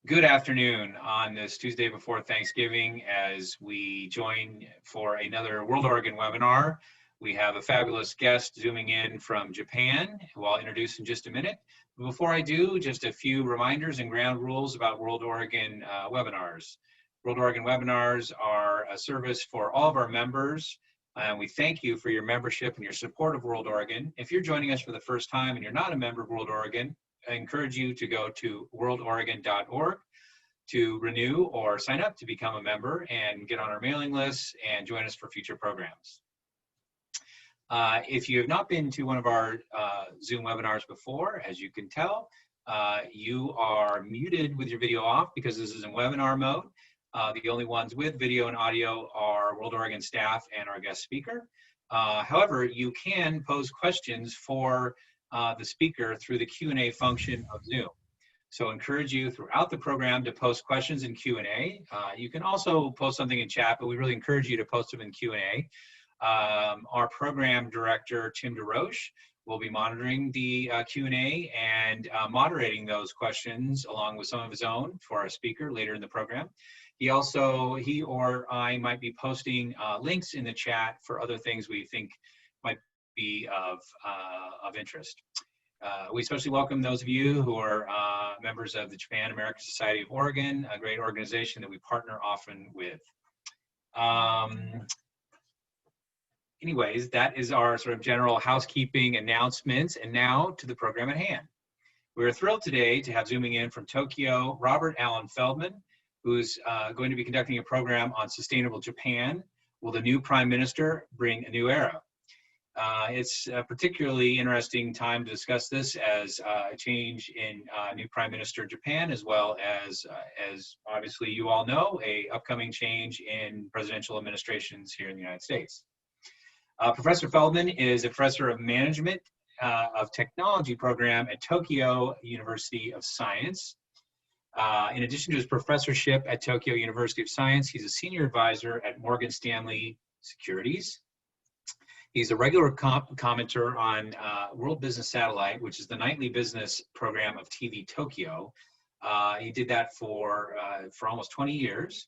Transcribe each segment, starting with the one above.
Good afternoon on this Tuesday before Thanksgiving as we join for another World Oregon webinar. We have a fabulous guest zooming in from Japan, who I'll introduce in just a minute. But before I do, just a few reminders and ground rules about World Oregon webinars. World Oregon webinars are a service for all of our members. And we thank you for your membership and your support of World Oregon. If you're joining us for the first time and you're not a member of World Oregon, I encourage you to go to worldoregon.org to renew or sign up to become a member and get on our mailing list and join us for future programs. If you have not been to one of our Zoom webinars before, as you can tell, you are muted with your video off because this is in webinar mode. The only ones with video and audio are World Oregon staff and our guest speaker. However, you can pose questions for the speaker through the Q&A function of Zoom. So I encourage you throughout the program to post questions in Q&A. You can also post something in chat, but we really encourage you to post them in Q&A. Our program director, Tim DeRoche, will be monitoring the Q&A and moderating those questions along with some of his own for our speaker later in the program. He or I might be posting links in the chat for other things we think might be of interest. We especially welcome those of you who are members of the Japan American Society of Oregon, a great organization that we partner often with. Anyways, that is our sort of general housekeeping announcements, and now to the program at hand. We're thrilled today to have zooming in from Tokyo, Robert Alan Feldman, who's going to be conducting a program on sustainable Japan. Will the new Prime Minister bring a new era? It's a particularly interesting time to discuss this as a change in new Prime Minister Japan, as well as obviously you all know, a upcoming change in presidential administrations here in the United States. Professor Feldman is a professor of management of technology program at Tokyo University of Science. In addition to his professorship at Tokyo University of Science, he's a senior advisor at Morgan Stanley Securities. He's a regular commentator on World Business Satellite, which is the nightly business program of TV Tokyo. He did that for almost 20 years.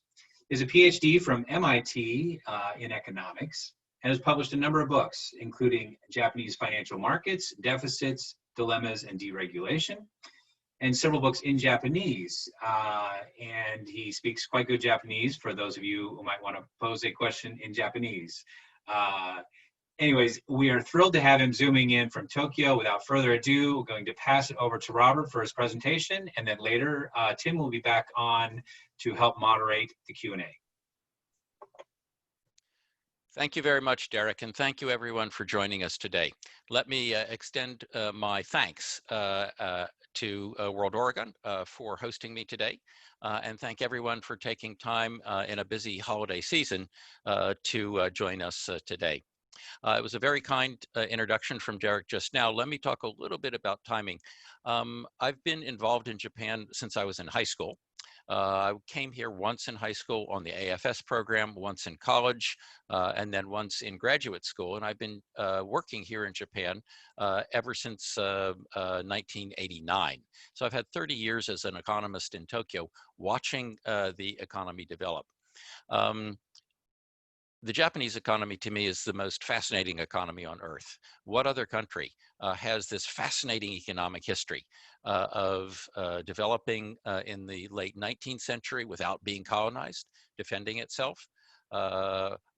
He has a Ph.D. from MIT in economics and has published a number of books, including Japanese Financial Markets, Deficits, Dilemmas, and Deregulation, and several books in Japanese. And he speaks quite good Japanese for those of you who might want to pose a question in Japanese. Anyways, we are thrilled to have him zooming in from Tokyo. Without further ado, we're going to pass it over to Robert for his presentation, and then later, Tim will be back on to help moderate the Q&A. Thank you very much, Derek, and thank you everyone for joining us today. Let me extend my thanks to World Oregon for hosting me today, and thank everyone for taking time in a busy holiday season to join us today. It was a very kind introduction from Derek just now. Let me talk a little bit about timing. I've been involved in Japan since I was in high school. I came here once in high school on the AFS program, once in college, and then once in graduate school. And I've been working here in Japan ever since 1989. So I've had 30 years as an economist in Tokyo, watching the economy develop. The Japanese economy, to me, is the most fascinating economy on earth. What other country has this fascinating economic history of developing in the late 19th century without being colonized, defending itself,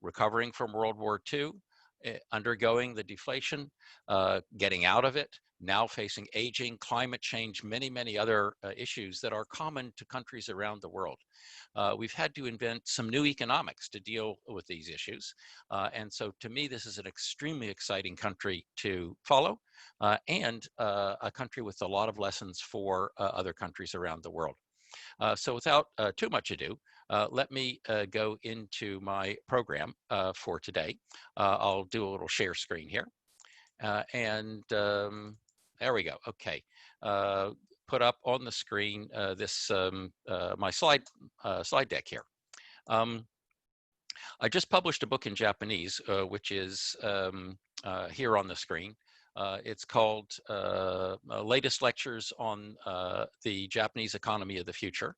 recovering from World War II, undergoing the deflation, getting out of it, now facing aging, climate change, many, many other issues that are common to countries around the world. We've had to invent some new economics to deal with these issues. And so to me, this is an extremely exciting country to follow and a country with a lot of lessons for other countries around the world. So without too much ado, let me go into my program for today. I'll do a little share screen here. There we go. Okay. Put up on the screen this my slide deck here. I just published a book in Japanese, which is here on the screen. It's called Latest Lectures on the Japanese Economy of the Future.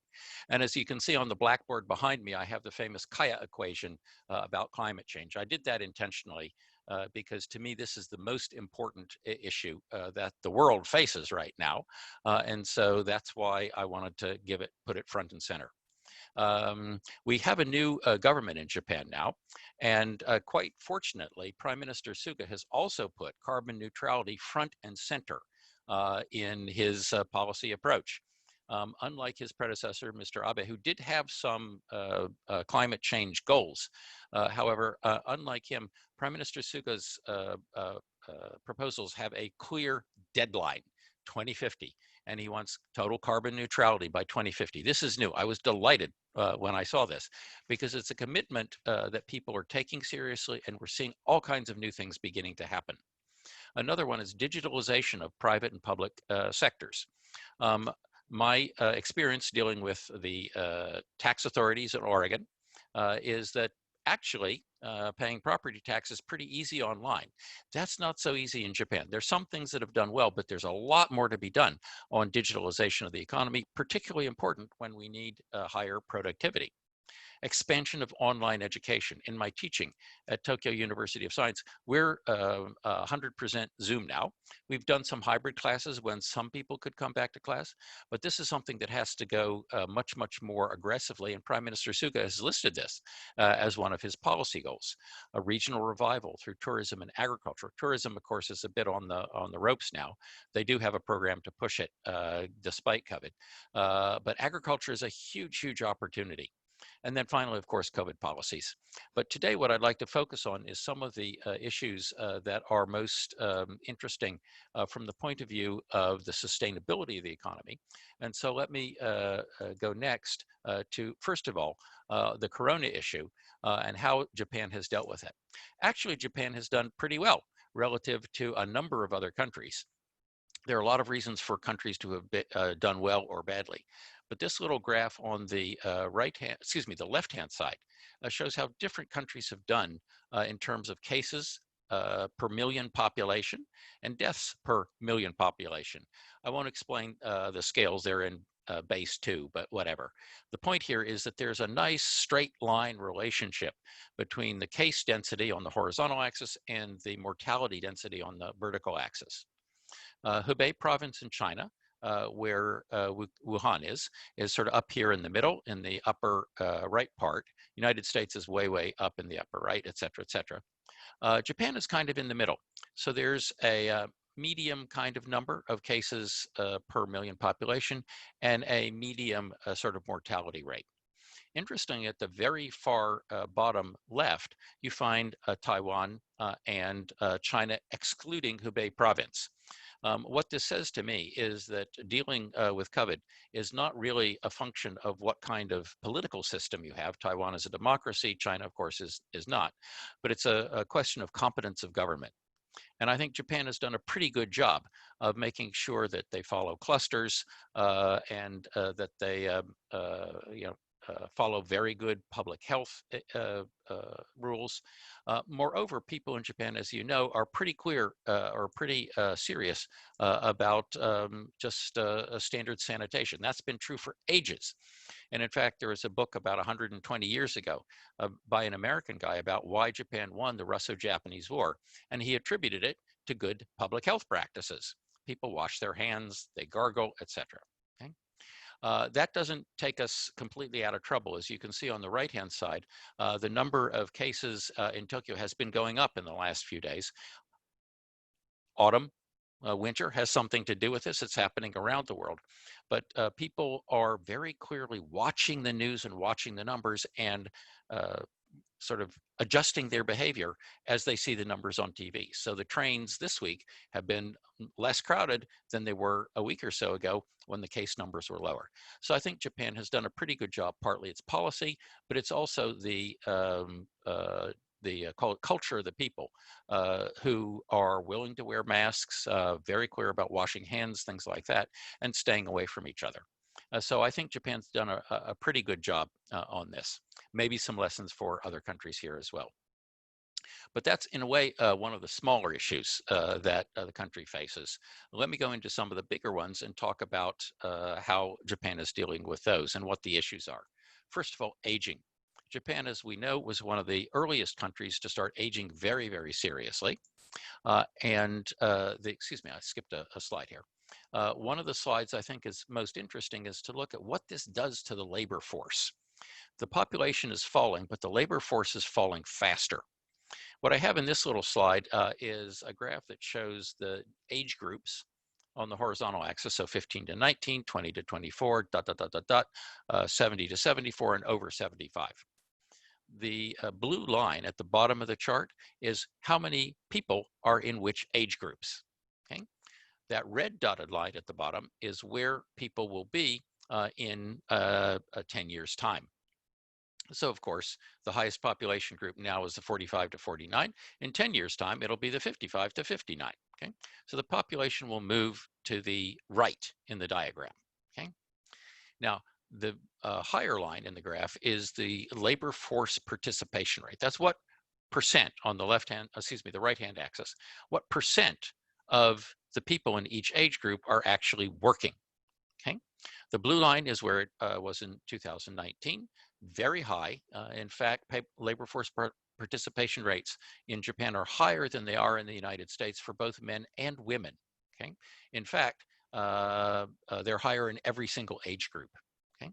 And as you can see on the blackboard behind me, I have the famous Kaya equation about climate change. I did that intentionally because to me, this is the most important issue that the world faces right now. And so that's why I wanted to put it front and center. We have a new government in Japan now, and quite fortunately, Prime Minister Suga has also put carbon neutrality front and center in his policy approach. Unlike his predecessor, Mr. Abe, who did have some climate change goals. However, unlike him, Prime Minister Suga's proposals have a clear deadline, 2050. And he wants total carbon neutrality by 2050. This is new. I was delighted when I saw this because it's a commitment that people are taking seriously, and we're seeing all kinds of new things beginning to happen. Another one is digitalization of private and public sectors. My experience dealing with the tax authorities in Oregon is that actually paying property tax is pretty easy online. That's not so easy in Japan. There's some things that have done well, but there's a lot more to be done on digitalization of the economy, particularly important when we need higher productivity. Expansion of online education. In my teaching at Tokyo University of Science, we're 100% Zoom now. We've done some hybrid classes when some people could come back to class, but this is something that has to go much, much more aggressively, and Prime Minister Suga has listed this as one of his policy goals. A regional revival through tourism and agriculture. Tourism, of course, is a bit on the ropes now. They do have a program to push it despite COVID, but agriculture is a huge, huge opportunity. And then finally, of course, COVID policies. But today, what I'd like to focus on is some of the issues that are most interesting from the point of view of the sustainability of the economy. And so let me go next to, first of all, the corona issue and how Japan has dealt with it. Actually, Japan has done pretty well relative to a number of other countries. There are a lot of reasons for countries to have done well or badly. But this little graph on the the left-hand side shows how different countries have done in terms of cases per million population and deaths per million population. I won't explain the scales, they're in base 2, but whatever. The point here is that there's a nice straight line relationship between the case density on the horizontal axis and the mortality density on the vertical axis. Hubei province in China, where Wuhan is sort of up here in the middle in the upper right part. United States is way, way up in the upper right, et cetera, et cetera. Japan is kind of in the middle. So there's a medium kind of number of cases per million population and a medium sort of mortality rate. Interesting, at the very far bottom left, you find Taiwan and China excluding Hubei province. What this says to me is that dealing with COVID is not really a function of what kind of political system you have. Taiwan is a democracy, China, of course, is not. But it's a question of competence of government. And I think Japan has done a pretty good job of making sure that they follow clusters and that they follow very good public health rules. Moreover, people in Japan, as you know, are pretty clear or pretty serious about just standard sanitation. That's been true for ages. And in fact, there was a book about 120 years ago by an American guy about why Japan won the Russo-Japanese War. And he attributed it to good public health practices. People wash their hands, they gargle, etc. Okay? That doesn't take us completely out of trouble. As you can see on the right-hand side, the number of cases in Tokyo has been going up in the last few days. Autumn, winter has something to do with this. It's happening around the world. But people are very clearly watching the news and watching the numbers and sort of adjusting their behavior as they see the numbers on TV. So the trains this week have been less crowded than they were a week or so ago when the case numbers were lower. So I think Japan has done a pretty good job. Partly it's policy, but it's also the culture of the people who are willing to wear masks, very clear about washing hands, things like that, and staying away from each other. So I think Japan's done a pretty good job on this. Maybe some lessons for other countries here as well. But that's, in a way, one of the smaller issues that the country faces. Let me go into some of the bigger ones and talk about how Japan is dealing with those and what the issues are. First of all, aging. Japan, as we know, was one of the earliest countries to start aging very, very seriously. Excuse me, I skipped a slide here. One of the slides I think is most interesting is to look at what this does to the labor force. The population is falling, but the labor force is falling faster. What I have in this little slide is a graph that shows the age groups on the horizontal axis, so 15 to 19, 20 to 24, 70 to 74, and over 75. The blue line at the bottom of the chart is how many people are in which age groups. Okay, that red dotted line at the bottom is where people will be in 10 years' time. So, of course, the highest population group now is the 45 to 49. In 10 years' time, it'll be the 55 to 59. Okay, so the population will move to the right in the diagram. Okay, now the higher line in the graph is the labor force participation rate. That's what percent on the the right-hand axis, what percent of the people in each age group are actually working. Okay, the blue line is where it was in 2019, very high. In fact, labor force participation rates in Japan are higher than they are in the United States for both men and women. Okay, in fact, they're higher in every single age group. Okay,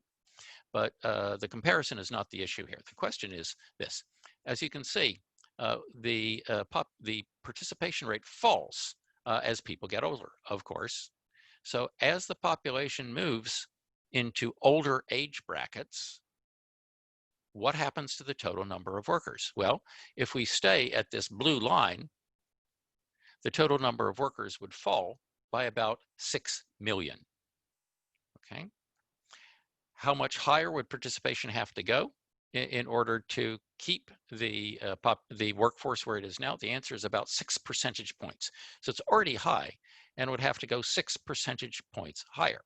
but the comparison is not the issue here. The question is this: as you can see, the participation rate falls as people get older, of course. So as the population moves into older age brackets, what happens to the total number of workers? Well, if we stay at this blue line, the total number of workers would fall by about 6 million. Okay. How much higher would participation have to go in order to keep the workforce where it is now? The answer is about 6 percentage points. So it's already high and would have to go 6 percentage points higher.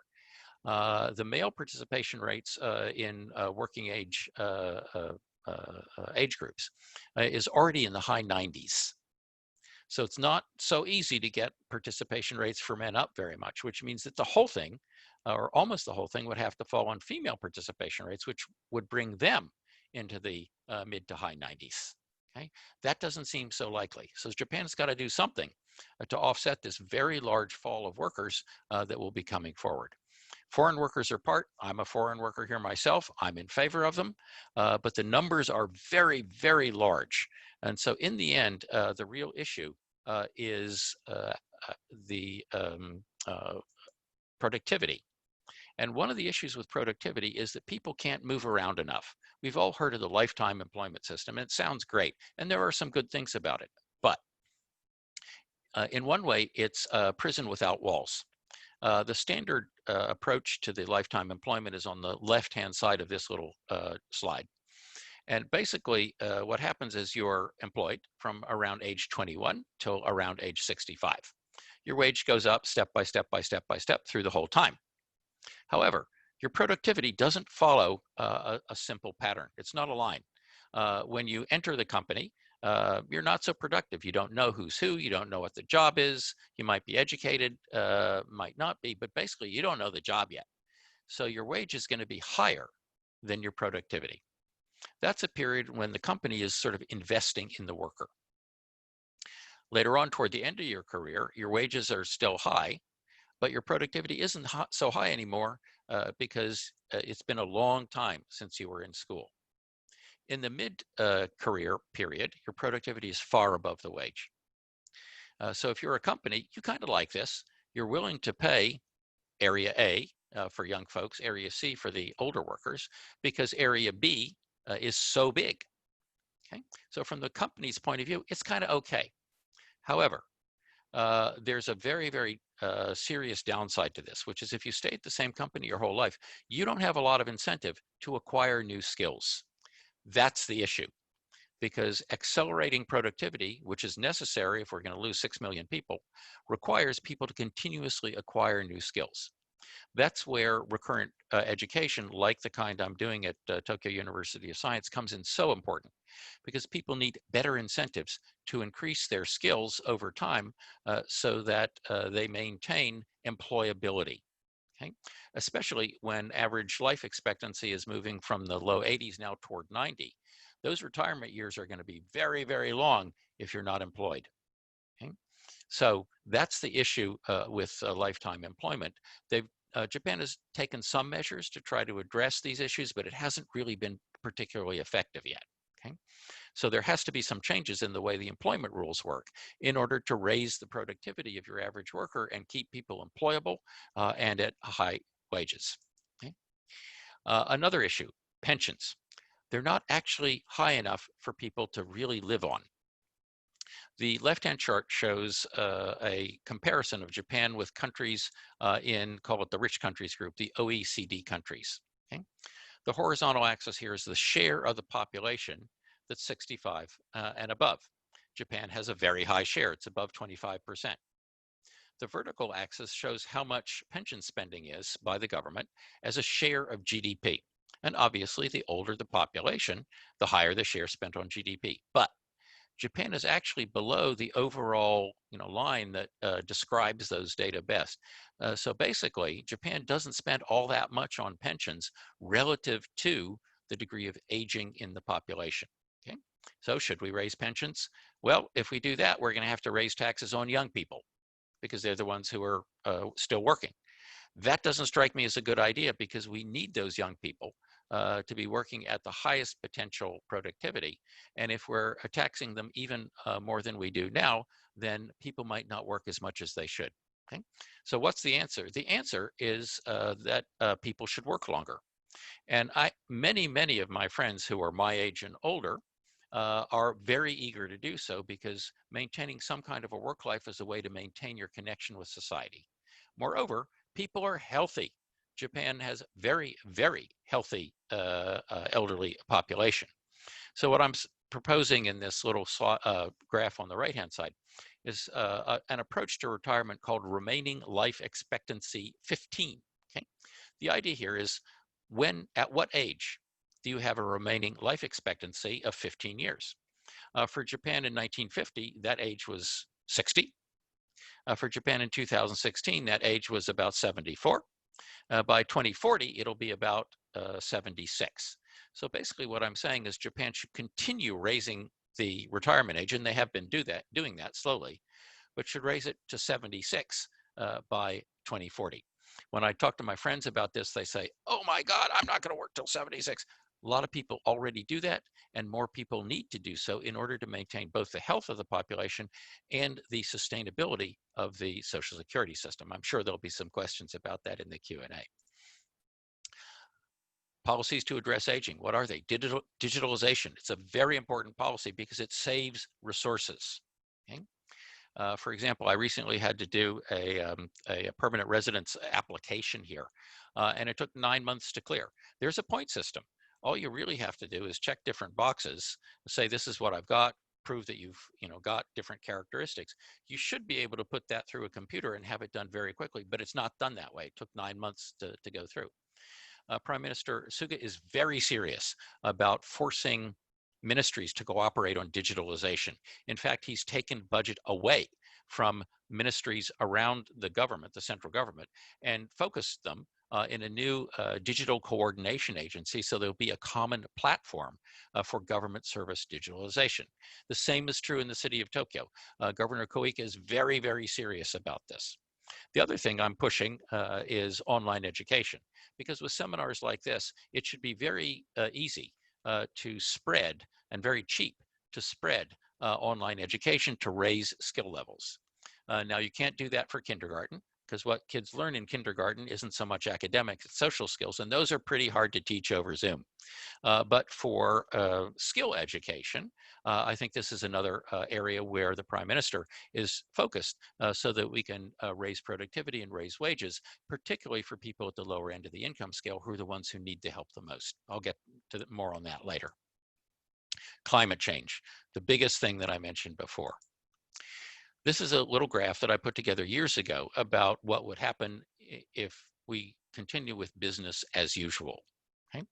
The male participation rates in working age age groups is already in the high 90s. So it's not so easy to get participation rates for men up very much, which means that the whole thing, or almost the whole thing, would have to fall on female participation rates, which would bring them into the mid to high 90s. Okay, that doesn't seem so likely. So Japan's got to do something to offset this very large fall of workers that will be coming forward. Foreign workers are part. I'm a foreign worker here myself. I'm in favor of them, but the numbers are very, very large. And so in the end, the real issue is the productivity. And one of the issues with productivity is that people can't move around enough. We've all heard of the lifetime employment system, and it sounds great. And there are some good things about it. But in one way, it's a prison without walls. The standard approach to the lifetime employment is on the left-hand side of this little slide. And basically, what happens is you're employed from around age 21 till around age 65. Your wage goes up step by step by step by step through the whole time. However, your productivity doesn't follow a simple pattern. It's not a line. When you enter the company, you're not so productive. You don't know who's who. You don't know what the job is. You might be educated, might not be, but basically you don't know the job yet. So your wage is going to be higher than your productivity. That's a period when the company is sort of investing in the worker. Later on, toward the end of your career, your wages are still high, but your productivity isn't so high anymore because it's been a long time since you were in school. In the mid-career period, your productivity is far above the wage. So if you're a company, you kind of like this. You're willing to pay Area A for young folks, Area C for the older workers, because Area B is so big. Okay, so from the company's point of view, it's kind of okay. However, there's a very, very serious downside to this, which is if you stay at the same company your whole life, you don't have a lot of incentive to acquire new skills. That's the issue, because accelerating productivity, which is necessary if we're going to lose 6 million people, requires people to continuously acquire new skills. That's where recurrent education, like the kind I'm doing at Tokyo University of Science, comes in so important, because people need better incentives to increase their skills over time so that they maintain employability. Okay? Especially when average life expectancy is moving from the low 80s now toward 90. Those retirement years are going to be very, very long if you're not employed. Okay? So that's the issue with lifetime employment. Japan has taken some measures to try to address these issues, but it hasn't really been particularly effective yet. Okay? So there has to be some changes in the way the employment rules work in order to raise the productivity of your average worker and keep people employable and at high wages. Okay? Another issue, pensions. They're not actually high enough for people to really live on. The left-hand chart shows a comparison of Japan with countries call it the rich countries group, the OECD countries. Okay? The horizontal axis here is the share of the population that's 65 and above. Japan has a very high share, it's above 25%. The vertical axis shows how much pension spending is by the government as a share of GDP. And obviously, the older the population, the higher the share spent on GDP. But Japan is actually below the overall line that describes those data best. So basically, Japan doesn't spend all that much on pensions relative to the degree of aging in the population. Okay? So should we raise pensions? Well, if we do that, we're going to have to raise taxes on young people because they're the ones who are still working. That doesn't strike me as a good idea because we need those young people to be working at the highest potential productivity. And if we're taxing them even more than we do now, then people might not work as much as they should. Okay? So what's the answer? The answer is that people should work longer. And many of my friends who are my age and older are very eager to do so because maintaining some kind of a work life is a way to maintain your connection with society. Moreover, people are healthy. Japan has very, very healthy elderly population. So what I'm proposing in this little graph on the right-hand side is an approach to retirement called remaining life expectancy 15. Okay? The idea here is at what age do you have a remaining life expectancy of 15 years? For Japan in 1950, that age was 60. For Japan in 2016, that age was about 74. By 2040, it'll be about 76. So basically what I'm saying is Japan should continue raising the retirement age, and they have been doing that slowly, but should raise it to 76 by 2040. When I talk to my friends about this, they say, oh my God, I'm not gonna work till 76. A lot of people already do that, and more people need to do so in order to maintain both the health of the population and the sustainability of the Social Security system. I'm sure there'll be some questions about that in the Q&A. Policies to address aging, what are they? Digitalization, it's a very important policy because it saves resources. Okay? For example, I recently had to do a permanent residence application here, and it took 9 months to clear. There's a point system. All you really have to do is check different boxes, say this is what I've got, prove that you've got different characteristics. You should be able to put that through a computer and have it done very quickly, but it's not done that way. It took 9 months to go through. Prime Minister Suga is very serious about forcing ministries to cooperate on digitalization. In fact, he's taken budget away from ministries around the government, the central government, and focused them in a new digital coordination agency, so there'll be a common platform for government service digitalization. The same is true in the city of Tokyo. Governor Koike is very, very serious about this. The other thing I'm pushing is online education, because with seminars like this, it should be very easy to spread and very cheap to spread online education to raise skill levels. Now, you can't do that for kindergarten, because what kids learn in kindergarten isn't so much academics, it's social skills, and those are pretty hard to teach over Zoom. But for skill education, I think this is another area where the Prime Minister is focused so that we can raise productivity and raise wages, particularly for people at the lower end of the income scale, who are the ones who need the help the most. I'll get to more on that later. Climate change, the biggest thing that I mentioned before. This is a little graph that I put together years ago about what would happen if we continue with business as usual. Okay?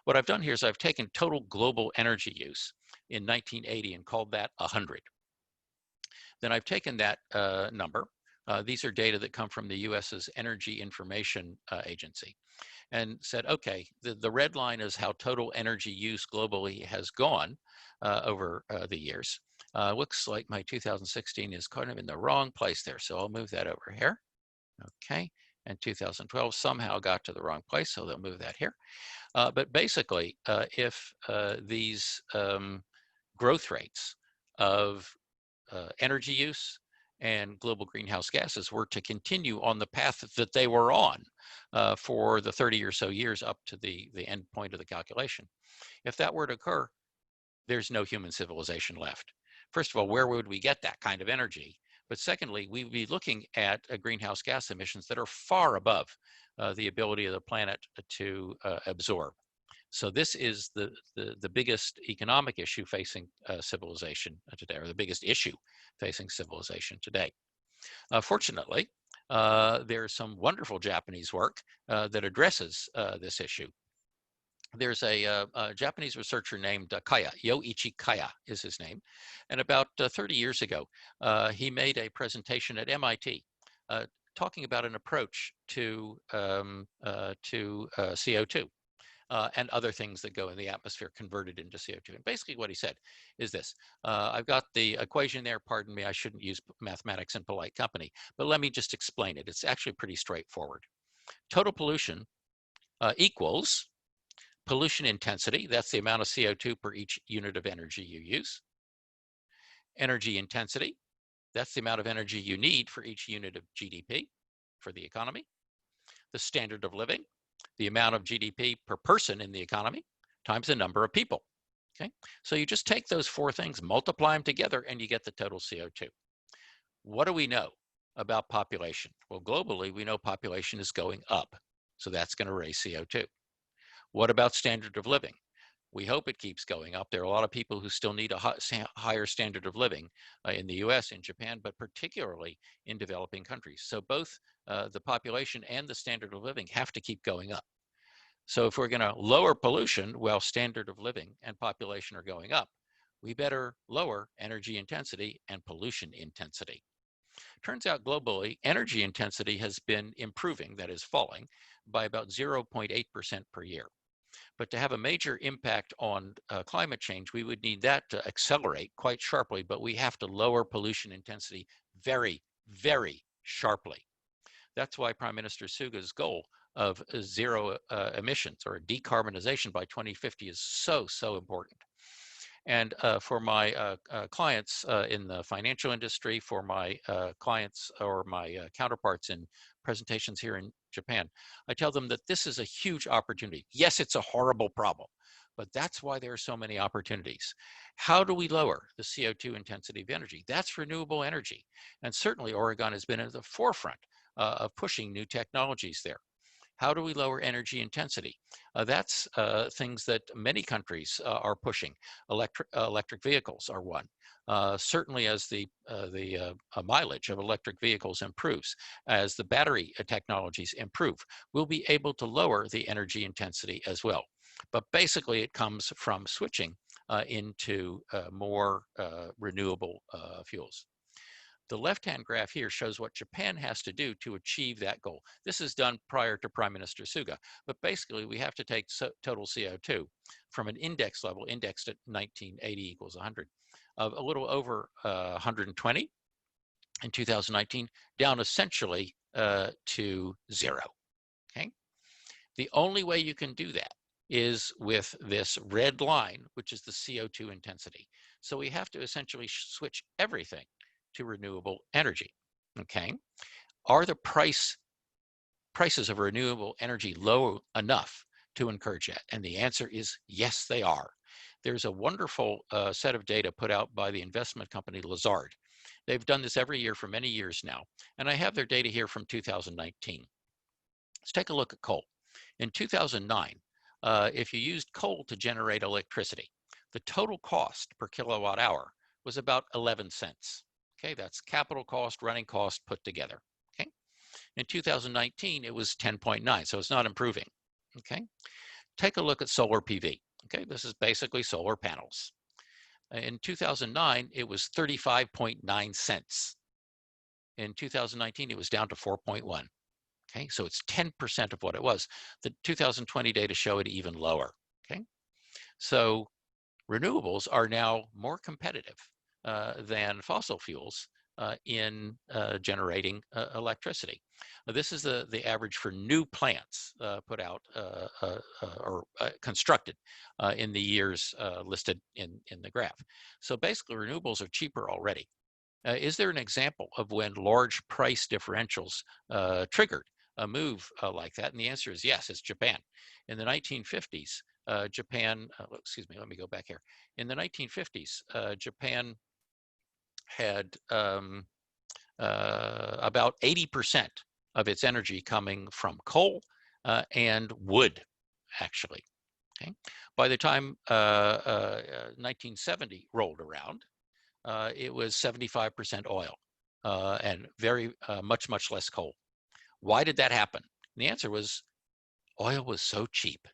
What I've done here is I've taken total global energy use in 1980 and called that 100. Then I've taken that number. These are data that come from the US's Energy Information Agency, and said, okay, the red line is how total energy use globally has gone over the years. Looks like my 2016 is kind of in the wrong place there, so I'll move that over here. Okay, and 2012 somehow got to the wrong place, so they'll move that here. But basically, if these growth rates of energy use and global greenhouse gases were to continue on the path that they were on for the 30 or so years up to the end point of the calculation. If that were to occur, there's no human civilization left. First of all, where would we get that kind of energy? But secondly, we'd be looking at greenhouse gas emissions that are far above the ability of the planet to absorb. So this is the biggest economic issue facing civilization today, or the biggest issue facing civilization today. Fortunately, there's some wonderful Japanese work that addresses this issue. There's a Japanese researcher named Kaya, Yoichi Kaya is his name. And about 30 years ago, he made a presentation at MIT talking about an approach to CO2. And other things that go in the atmosphere converted into CO2. And basically what he said is this. I've got the equation there, pardon me, I shouldn't use mathematics in polite company, but let me just explain it. It's actually pretty straightforward. Total pollution equals pollution intensity, that's the amount of CO2 per each unit of energy you use. Energy intensity, that's the amount of energy you need for each unit of GDP for the economy. The standard of living, the amount of GDP per person in the economy times the number of people. Okay, so you just take those four things, multiply them together, and you get the total CO2. What do we know about population? Well, globally, we know population is going up, so that's going to raise CO2. What about standard of living? We hope it keeps going up. There are a lot of people who still need a higher standard of living in the US, in Japan, but particularly in developing countries. So both the population and the standard of living have to keep going up. So if we're going to lower pollution while standard of living and population are going up, we better lower energy intensity and pollution intensity. Turns out globally, energy intensity has been improving, that is falling, by about 0.8% per year. But to have a major impact on climate change, we would need that to accelerate quite sharply, but we have to lower pollution intensity very, very sharply. That's why Prime Minister Suga's goal of zero emissions or decarbonization by 2050 is so, so important. And for my clients in the financial industry, for my clients or my counterparts in presentations here in Japan, I tell them that this is a huge opportunity. Yes, it's a horrible problem, but that's why there are so many opportunities. How do we lower the CO2 intensity of energy? That's renewable energy. And certainly Oregon has been at the forefront of pushing new technologies there. How do we lower energy intensity? That's things that many countries are pushing. Electric vehicles are one. Certainly as the mileage of electric vehicles improves, as the battery technologies improve, we'll be able to lower the energy intensity as well. But basically it comes from switching into more renewable fuels. The left-hand graph here shows what Japan has to do to achieve that goal. This is done prior to Prime Minister Suga, but basically we have to take total CO2 from an index level, indexed at 1980 equals 100, of a little over 120 in 2019, down essentially to zero, okay? The only way you can do that is with this red line, which is the CO2 intensity. So we have to essentially switch everything to renewable energy, okay? Are the prices of renewable energy low enough to encourage that? And the answer is yes, they are. There's a wonderful set of data put out by the investment company Lazard. They've done this every year for many years now, and I have their data here from 2019. Let's take a look at coal. In 2009, if you used coal to generate electricity, the total cost per kilowatt hour was about 11 cents. Okay, that's capital cost, running cost put together. Okay, In 2019, it was 10.9, so it's not improving, okay? Take a look at solar PV, okay? This is basically solar panels. In 2009, it was 35.9 cents. In 2019, it was down to 4.1. Okay, so it's 10% of what it was. The 2020 data show it even lower. Okay, so renewables are now more competitive than fossil fuels in generating electricity. This is the average for new plants put out or constructed in the years listed in the graph. So basically, renewables are cheaper already. Is there an example of when large price differentials triggered a move like that? And the answer is yes, it's Japan. In the 1950s, Japan, excuse me, let me go back here. In the 1950s, Japan had about 80% of its energy coming from coal and wood, actually. Okay. By the time 1970 rolled around, it was 75% oil and very much less coal. Why did that happen? And the answer was oil was so cheap.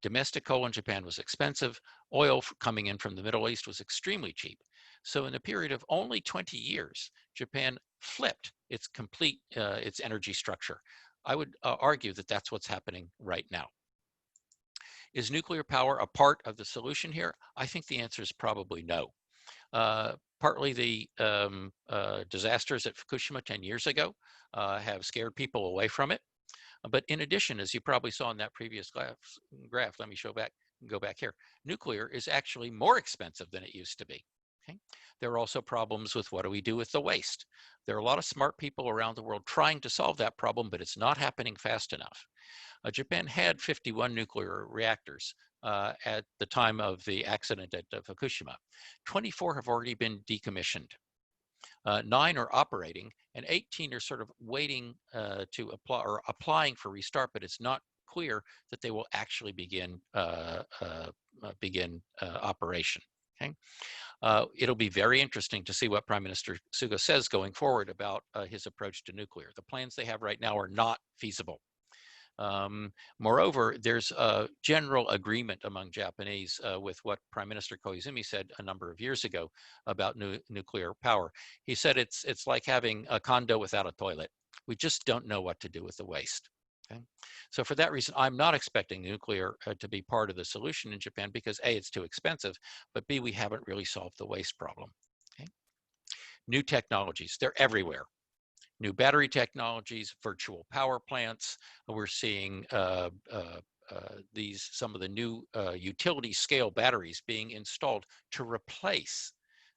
Domestic coal in Japan was expensive. Oil coming in from the Middle East was extremely cheap. So in a period of only 20 years, Japan flipped its its energy structure. I would argue that that's what's happening right now. Is nuclear power a part of the solution here? I think the answer is probably no. Partly the disasters at Fukushima 10 years ago have scared people away from it. But in addition, as you probably saw in that previous graph, let me go back here. Nuclear is actually more expensive than it used to be. Okay? There are also problems with what do we do with the waste. There are a lot of smart people around the world trying to solve that problem, but it's not happening fast enough. Japan had 51 nuclear reactors at the time of the accident at Fukushima. 24 have already been decommissioned. 9 are operating, and 18 are sort of waiting to apply or applying for restart, but it's not clear that they will actually begin operation. Okay? It'll be very interesting to see what Prime Minister Suga says going forward about his approach to nuclear. The plans they have right now are not feasible. Moreover, there's a general agreement among Japanese with what Prime Minister Koizumi said a number of years ago about nuclear power. He said it's like having a condo without a toilet. We just don't know what to do with the waste. Okay? So for that reason, I'm not expecting nuclear to be part of the solution in Japan because A, it's too expensive, but B, we haven't really solved the waste problem. Okay? New technologies, they're everywhere. New battery technologies, virtual power plants. We're seeing some of the new utility scale batteries being installed to replace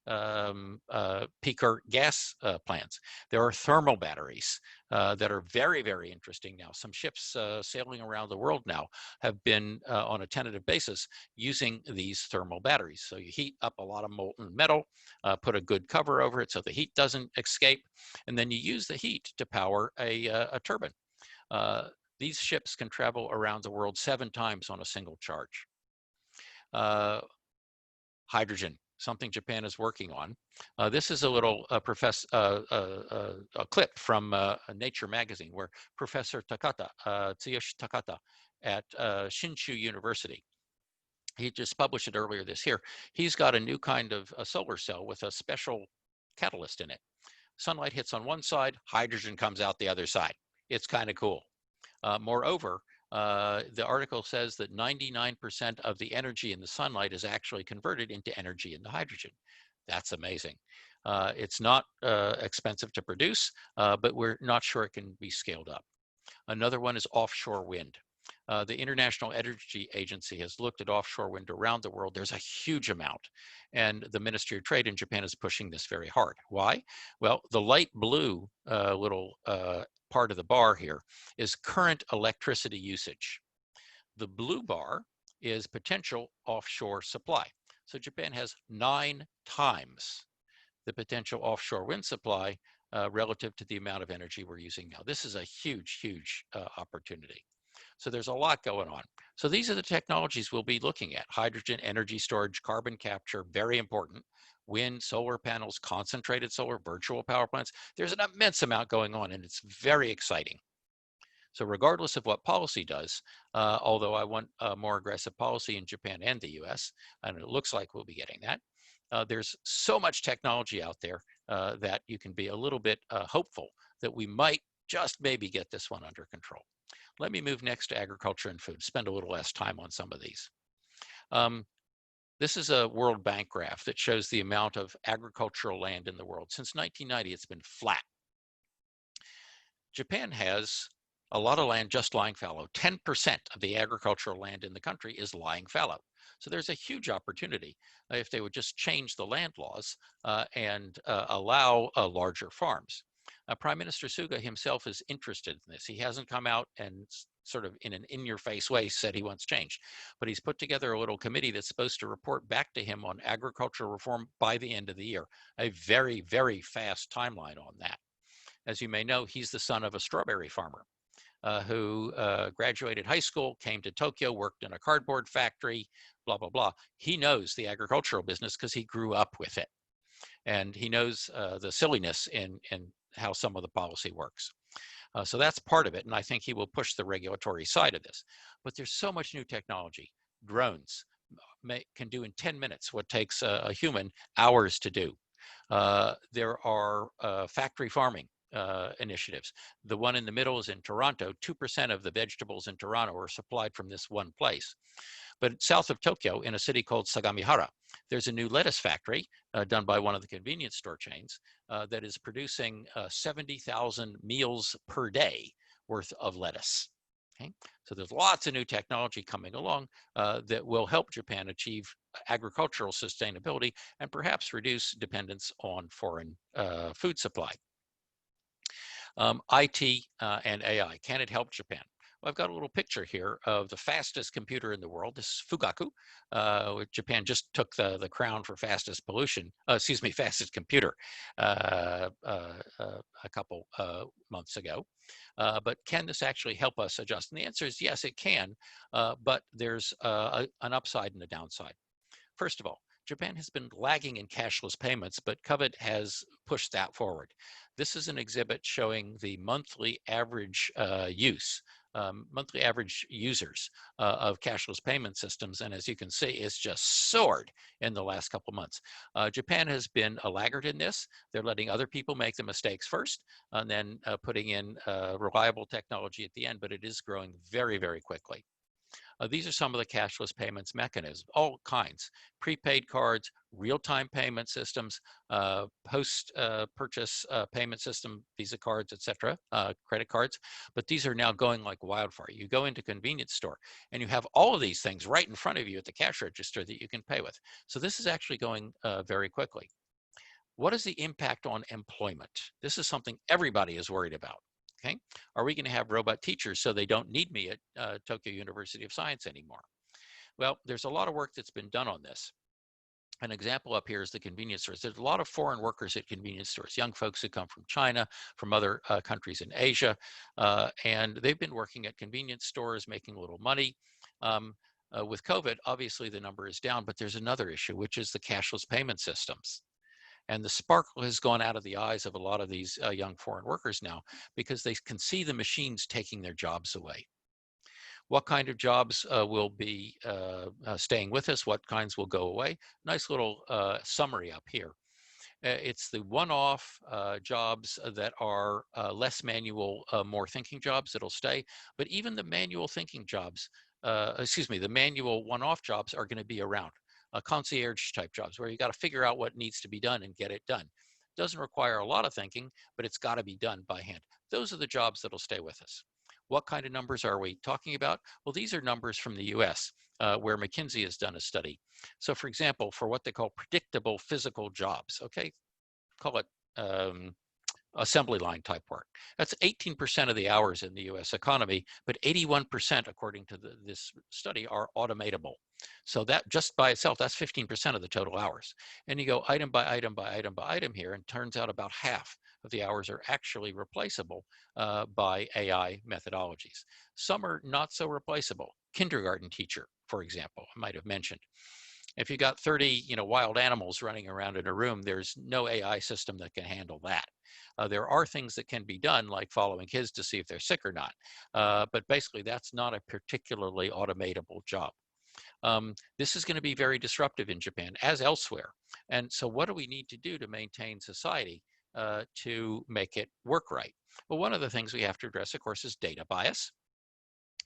peaker gas plants. There are thermal batteries that are very, very interesting now. Some ships sailing around the world now have been on a tentative basis using these thermal batteries. So you heat up a lot of molten metal, put a good cover over it so the heat doesn't escape, and then you use the heat to power a turbine. These ships can travel around the world 7 times on a single charge. Hydrogen, something Japan is working on. This is a little a clip from Nature magazine where Professor Takata, Tsuyoshi Takata at Shinshu University, he just published it earlier this year. He's got a new kind of a solar cell with a special catalyst in it. Sunlight hits on one side, hydrogen comes out the other side. It's kind of cool. Moreover, the article says that 99% of the energy in the sunlight is actually converted into energy in the hydrogen. That's amazing. It's not expensive to produce, but we're not sure it can be scaled up. Another one is offshore wind. The International Energy Agency has looked at offshore wind around the world. There's a huge amount, and the Ministry of Trade in Japan is pushing this very hard. Why? Well, the light blue little part of the bar here is current electricity usage. The blue bar is potential offshore supply. So Japan has 9 times the potential offshore wind supply relative to the amount of energy we're using now. This is a huge, huge opportunity. So there's a lot going on. So these are the technologies we'll be looking at. Hydrogen, energy storage, carbon capture, very important. Wind, solar panels, concentrated solar, virtual power plants. There's an immense amount going on, and it's very exciting. So regardless of what policy does, although I want more aggressive policy in Japan and the US, and it looks like we'll be getting that, there's so much technology out there that you can be a little bit hopeful that we might just maybe get this one under control. Let me move next to agriculture and food, spend a little less time on some of these. This is a World Bank graph that shows the amount of agricultural land in the world. Since 1990, it's been flat. Japan has a lot of land just lying fallow. 10% of the agricultural land in the country is lying fallow. So there's a huge opportunity if they would just change the land laws and allow larger farms. Prime Minister Suga himself is interested in this. He hasn't come out and sort of in an in-your-face way said he wants change, but he's put together a little committee that's supposed to report back to him on agricultural reform by the end of the year. A very, very fast timeline on that. As you may know, he's the son of a strawberry farmer who graduated high school, came to Tokyo, worked in a cardboard factory, blah, blah, blah. He knows the agricultural business because he grew up with it. And he knows the silliness in how some of the policy works. So that's part of it. And I think he will push the regulatory side of this. But there's so much new technology. Drones can do in 10 minutes what takes a human hours to do. There are factory farming initiatives. The one in the middle is in Toronto. 2% of the vegetables in Toronto are supplied from this one place. But south of Tokyo, in a city called Sagamihara, there's a new lettuce factory done by one of the convenience store chains that is producing 70,000 meals per day worth of lettuce. Okay? So there's lots of new technology coming along that will help Japan achieve agricultural sustainability and perhaps reduce dependence on foreign food supply. IT and AI, can it help Japan? Well, I've got a little picture here of the fastest computer in the world. This is Fugaku. Japan just took the crown for fastest fastest computer a couple months ago. But can this actually help us adjust? And the answer is yes, it can, but there's an upside and a downside. First of all, Japan has been lagging in cashless payments, but COVID has pushed that forward. This is an exhibit showing the monthly average monthly average users of cashless payment systems. And as you can see, it's just soared in the last couple of months. Japan has been a laggard in this. They're letting other people make the mistakes first and then putting in reliable technology at the end, but it is growing very, very quickly. These are some of the cashless payments mechanisms, all kinds, prepaid cards, real-time payment systems, post-purchase payment system, Visa cards, etc., credit cards. But these are now going like wildfire. You go into a convenience store and you have all of these things right in front of you at the cash register that you can pay with. So this is actually going very quickly. What is the impact on employment? This is something everybody is worried about. Okay. Are we going to have robot teachers so they don't need me at Tokyo University of Science anymore? Well, there's a lot of work that's been done on this. An example up here is the convenience stores. There's a lot of foreign workers at convenience stores, young folks who come from China, from other countries in Asia, and they've been working at convenience stores, making a little money. With COVID, obviously the number is down, but there's another issue, which is the cashless payment systems. And the sparkle has gone out of the eyes of a lot of these young foreign workers now because they can see the machines taking their jobs away. What kind of jobs will be staying with us? What kinds will go away? Nice little summary up here. It's the one-off jobs that are less manual, more thinking jobs that'll stay. But even the manual thinking jobs, the manual one-off jobs are going to be around. Concierge type jobs where you got to figure out what needs to be done and get it done. Doesn't require a lot of thinking, but it's got to be done by hand. Those are the jobs that'll stay with us. What kind of numbers are we talking about? Well, these are numbers from the US where McKinsey has done a study. So for example, for what they call predictable physical jobs, okay, call it assembly line type work. That's 18% of the hours in the US economy, but 81%, according to this study, are automatable. So that just by itself, that's 15% of the total hours. And you go item by item by item by item here, and turns out about half of the hours are actually replaceable by AI methodologies. Some are not so replaceable. Kindergarten teacher, for example, I might have mentioned. If you got 30, wild animals running around in a room, there's no AI system that can handle that. There are things that can be done, like following kids to see if they're sick or not. But basically, that's not a particularly automatable job. This is going to be very disruptive in Japan, as elsewhere. And so what do we need to do to maintain society to make it work right? Well, one of the things we have to address, of course, is data bias.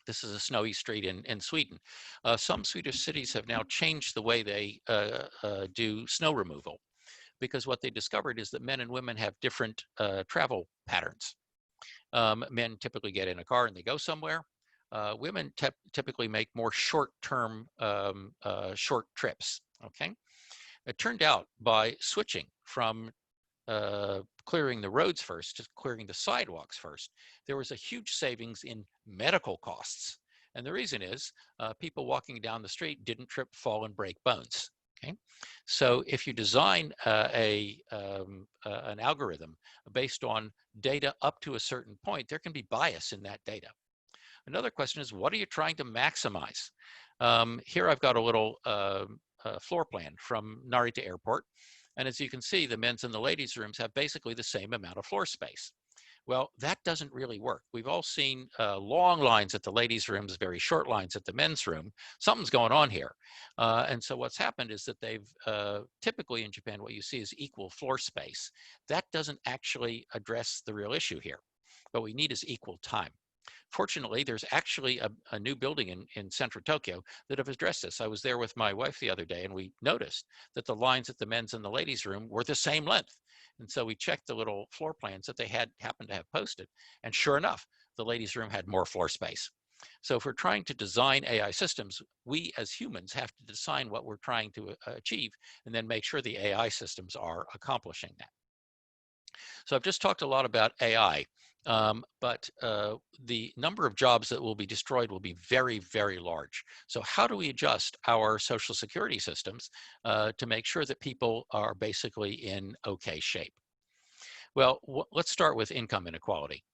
This is a snowy street in Sweden. Some Swedish cities have now changed the way they do snow removal, because what they discovered is that men and women have different travel patterns. Men typically get in a car and they go somewhere. Women typically make more short-term, short trips, okay? It turned out by switching from clearing the roads first to clearing the sidewalks first, there was a huge savings in medical costs. And the reason is people walking down the street didn't trip, fall, and break bones. Okay, so if you design an algorithm based on data up to a certain point, there can be bias in that data. Another question is, what are you trying to maximize? Here I've got a little floor plan from Narita Airport. And as you can see, the men's and the ladies' rooms have basically the same amount of floor space. Well, that doesn't really work. We've all seen long lines at the ladies' rooms, very short lines at the men's room. Something's going on here. And so what's happened is that they've, typically in Japan, what you see is equal floor space. That doesn't actually address the real issue here. What we need is equal time. Fortunately, there's actually a new building in central Tokyo that have addressed this. I was there with my wife the other day, and we noticed that the lines at the men's and the ladies' room were the same length. And so we checked the little floor plans that they happened to have posted. And sure enough, the ladies' room had more floor space. So if we're trying to design AI systems, we as humans have to design what we're trying to achieve and then make sure the AI systems are accomplishing that. So I've just talked a lot about AI. But the number of jobs that will be destroyed will be very, very large. So how do we adjust our social security systems to make sure that people are basically in okay shape? Well, let's start with income inequality.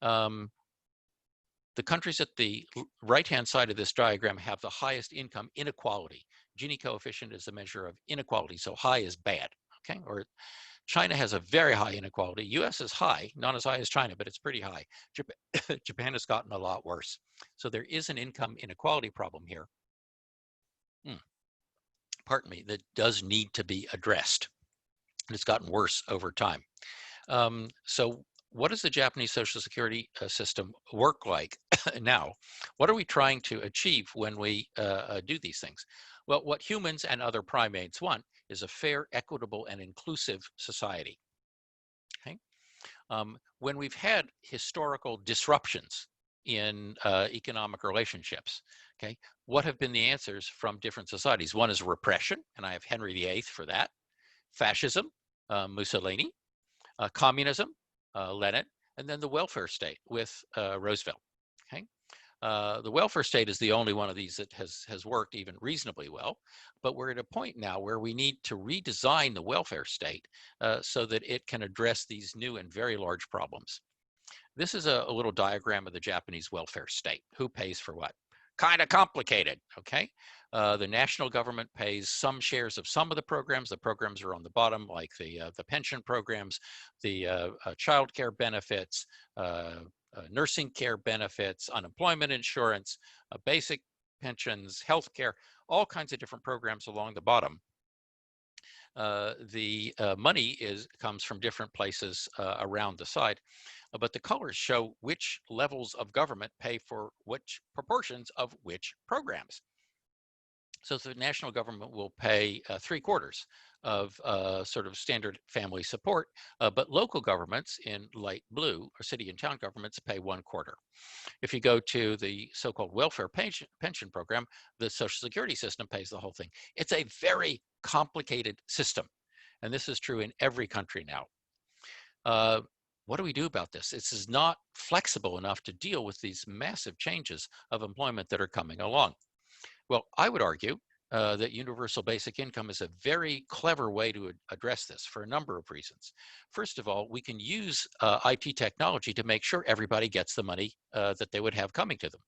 The countries at the right-hand side of this diagram have the highest income inequality. Gini coefficient is a measure of inequality, so high is bad, okay? Or China has a very high inequality. US is high, not as high as China, but it's pretty high. Japan has gotten a lot worse. So there is an income inequality problem here. Pardon me, that does need to be addressed. And it's gotten worse over time. So what does the Japanese social security system work like now? What are we trying to achieve when we do these things? Well, what humans and other primates want is a fair, equitable, and inclusive society. Okay? When we've had historical disruptions in economic relationships, okay, what have been the answers from different societies? One is repression, and I have Henry VIII for that. Fascism, Mussolini. Communism, Lenin, and then the welfare state with Roosevelt. Okay, the welfare state is the only one of these that has worked even reasonably well, but we're at a point now where we need to redesign the welfare state so that it can address these new and very large problems. This is a little diagram of the Japanese welfare state. Who pays for what? Kind of complicated, okay? The national government pays some shares of some of the programs. The programs are on the bottom, like the pension programs, the child care benefits, nursing care benefits, unemployment insurance, basic pensions, health care, all kinds of different programs along the bottom. The money comes from different places around the side, but the colors show which levels of government pay for which proportions of which programs. So the national government will pay 3/4 of sort of standard family support, but local governments in light blue, or city and town governments, pay 1/4. If you go to the so-called welfare pension program, the Social Security system pays the whole thing. It's a very complicated system, and this is true in every country now. what do we do about this? This is not flexible enough to deal with these massive changes of employment that are coming along. Well, I would argue that universal basic income is a very clever way to address this for a number of reasons. First of all, we can use IT technology to make sure everybody gets the money that they would have coming to them.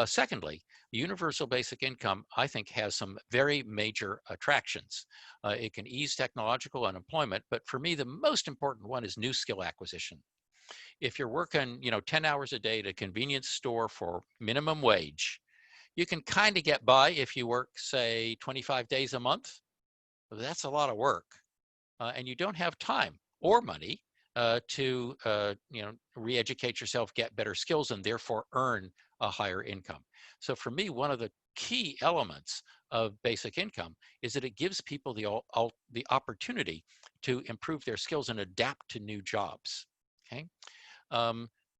Secondly, universal basic income, I think, has some very major attractions. It can ease technological unemployment, but for me, the most important one is new skill acquisition. If you're working, 10 hours a day at a convenience store for minimum wage, you can kind of get by if you work, say, 25 days a month. That's a lot of work. And you don't have time or money to re-educate yourself, get better skills, and therefore earn a higher income. So for me, one of the key elements of basic income is that it gives people the opportunity to improve their skills and adapt to new jobs. Okay.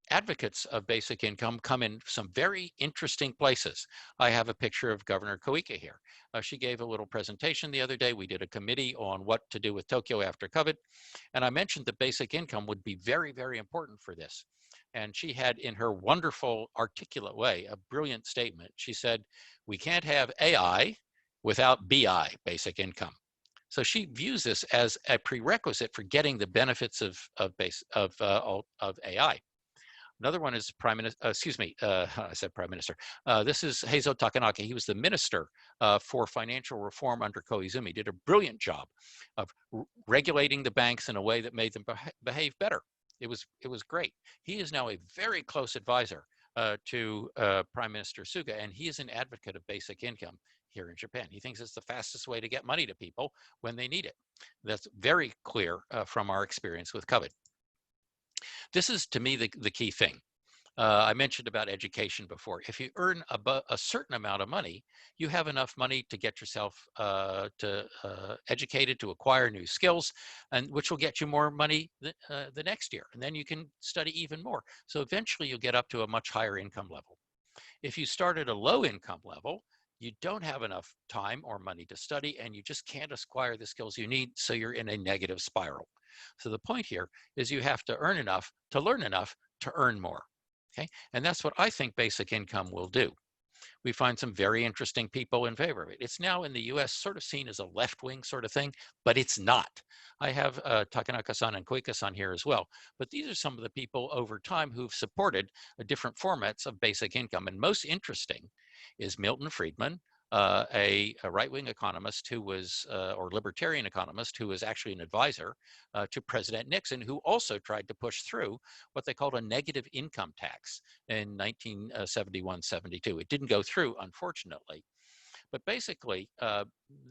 Advocates of basic income come in some very interesting places. I have a picture of Governor Koike here. She gave a little presentation the other day. We did a committee on what to do with Tokyo after COVID. And I mentioned that basic income would be very, very important for this. And she had, in her wonderful, articulate way, a brilliant statement. She said, we can't have AI without BI, basic income. So she views this as a prerequisite for getting the benefits of AI. Another one is Prime Minister, I said Prime Minister. This is Heizo Takanaka. He was the Minister for Financial Reform under Koizumi. He did a brilliant job of regulating the banks in a way that made them behave better. It was great. He is now a very close advisor to Prime Minister Suga, and he is an advocate of basic income here in Japan. He thinks it's the fastest way to get money to people when they need it. That's very clear from our experience with COVID. This is, to me, the key thing. I mentioned about education before. If you earn a certain amount of money, you have enough money to get yourself educated, to acquire new skills, and which will get you more money the next year. And then you can study even more. So eventually you'll get up to a much higher income level. If you start at a low income level, you don't have enough time or money to study, and you just can't acquire the skills you need, so you're in a negative spiral. So the point here is you have to earn enough to learn enough to earn more. Okay, and that's what I think basic income will do. We find some very interesting people in favor of it. It's now in the US sort of seen as a left-wing sort of thing, but it's not. I have Takanaka-san and Koike-san here as well, but these are some of the people over time who've supported different formats of basic income. And most interesting is Milton Friedman, a right-wing economist who was, or libertarian economist who was actually an advisor to President Nixon, who also tried to push through what they called a negative income tax in 1971-72. It didn't go through, unfortunately. But basically,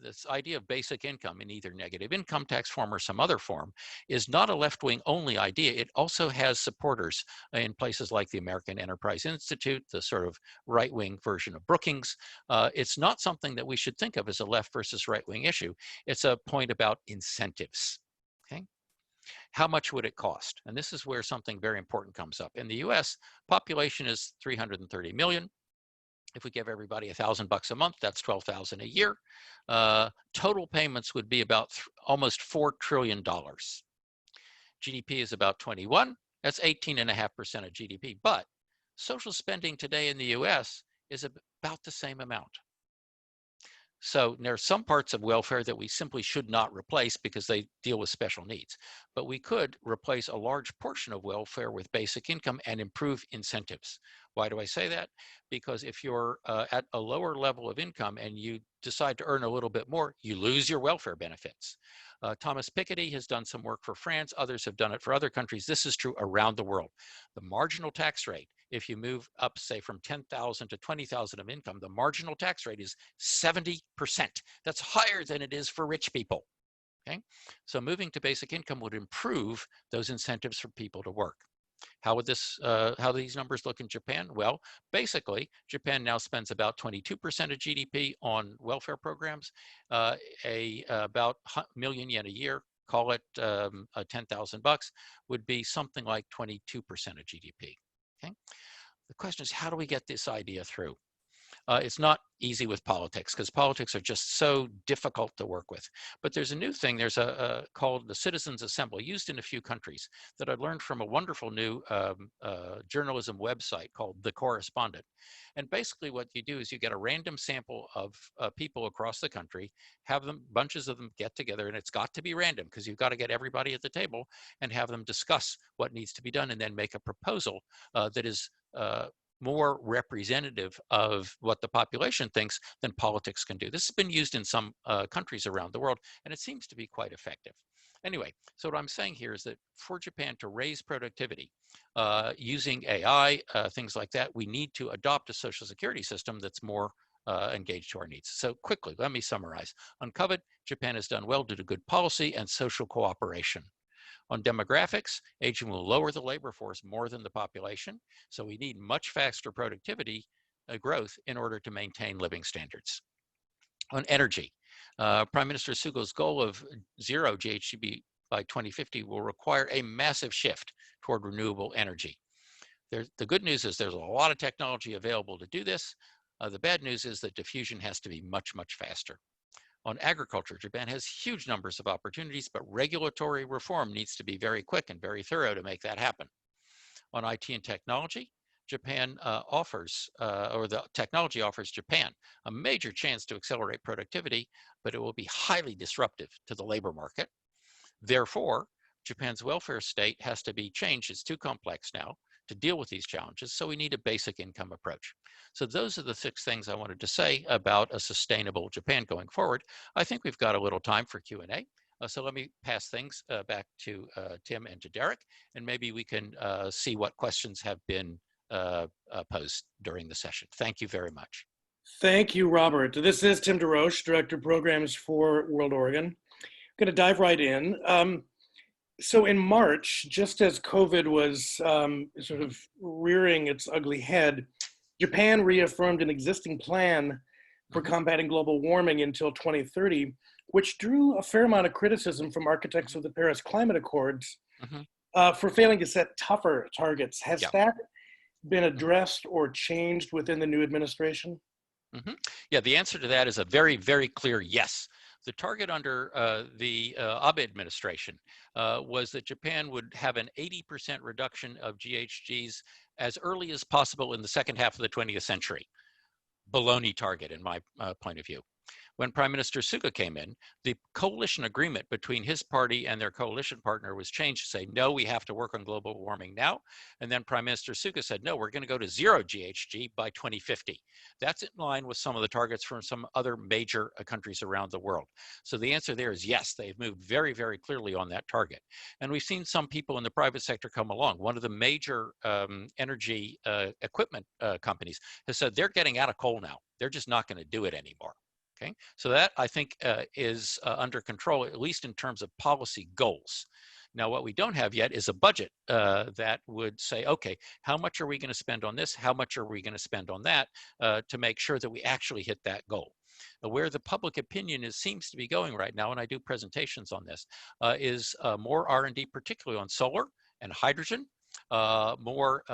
this idea of basic income in either negative income tax form or some other form is not a left-wing only idea. It also has supporters in places like the American Enterprise Institute, the sort of right-wing version of Brookings. It's not something that we should think of as a left versus right-wing issue. It's a point about incentives. Okay. How much would it cost? And this is where something very important comes up. In the US, population is 330 million. If we give everybody $1,000 a month, that's $12,000 a year. Total payments would be about almost $4 trillion. GDP is about 21. That's 18.5% of GDP. But social spending today in the US is about the same amount. So there are some parts of welfare that we simply should not replace because they deal with special needs. But we could replace a large portion of welfare with basic income and improve incentives. Why do I say that? Because if you're at a lower level of income and you decide to earn a little bit more, you lose your welfare benefits. Thomas Piketty has done some work for France. Others have done it for other countries. This is true around the world. The marginal tax rate, if you move up, say, from 10,000 to 20,000 of income, the marginal tax rate is 70%. That's higher than it is for rich people. Okay, so moving to basic income would improve those incentives for people to work. How would this, how do these numbers look in Japan? Well, basically, Japan now spends about 22% of GDP on welfare programs, about million yen a year, call it $10,000 would be something like 22% of GDP. Okay. The question is, how do we get this idea through? It's not easy with politics because politics are just so difficult to work with. But there's a new thing. There's a called the Citizens Assembly, used in a few countries, that I learned from a wonderful new journalism website called The Correspondent. And basically what you do is you get a random sample of people across the country, have them, bunches of them get together, and it's got to be random because you've got to get everybody at the table and have them discuss what needs to be done and then make a proposal that is more representative of what the population thinks than politics can do. This has been used in some countries around the world, and it seems to be quite effective. Anyway, so what I'm saying here is that for Japan to raise productivity using AI, things like that, we need to adopt a social security system that's more engaged to our needs. So quickly, let me summarize. On COVID, Japan has done well due to good policy and social cooperation. On demographics, aging will lower the labor force more than the population, so we need much faster productivity growth in order to maintain living standards. On energy, Prime Minister Suga's goal of zero GHG by 2050 will require a massive shift toward renewable energy. The good news is there's a lot of technology available to do this. The bad news is that diffusion has to be much, much faster. On agriculture, Japan has huge numbers of opportunities, but regulatory reform needs to be very quick and very thorough to make that happen. On IT and technology, Japan or the technology offers Japan a major chance to accelerate productivity, but it will be highly disruptive to the labor market. Therefore, Japan's welfare state has to be changed. It's too complex now to deal with these challenges, so we need a basic income approach. So those are the 6 things I wanted to say about a sustainable Japan going forward. I think we've got a little time for Q&A. So let me pass things back to Tim and to Derek, and maybe we can see what questions have been posed during the session. Thank you very much. Thank you, Robert. This is Tim DeRoche, Director of Programs for World Oregon. I'm going to dive right in. So in March, just as COVID was sort of rearing its ugly head, Japan reaffirmed an existing plan for combating global warming until 2030, which drew a fair amount of criticism from architects of the Paris Climate Accords for failing to set tougher targets. Has that been addressed or changed within the new administration? Yeah, the answer to that is a very, very clear yes. The target under the Abe administration was that Japan would have an 80% reduction of GHGs as early as possible in the second half of the 20th century. Baloney target, in my point of view. When Prime Minister Suga came in, the coalition agreement between his party and their coalition partner was changed to say, no, we have to work on global warming now. And then Prime Minister Suga said, no, we're going to go to zero GHG by 2050. That's in line with some of the targets from some other major countries around the world. So the answer there is yes, they've moved very, very clearly on that target. And we've seen some people in the private sector come along. One of the major energy equipment companies has said they're getting out of coal now. They're just not going to do it anymore. Okay, so that I think is under control, at least in terms of policy goals. Now, what we don't have yet is a budget that would say, okay, how much are we going to spend on this? How much are we going to spend on that to make sure that we actually hit that goal? Where the public opinion is seems to be going right now, and I do presentations on this, is more R&D, particularly on solar and hydrogen. More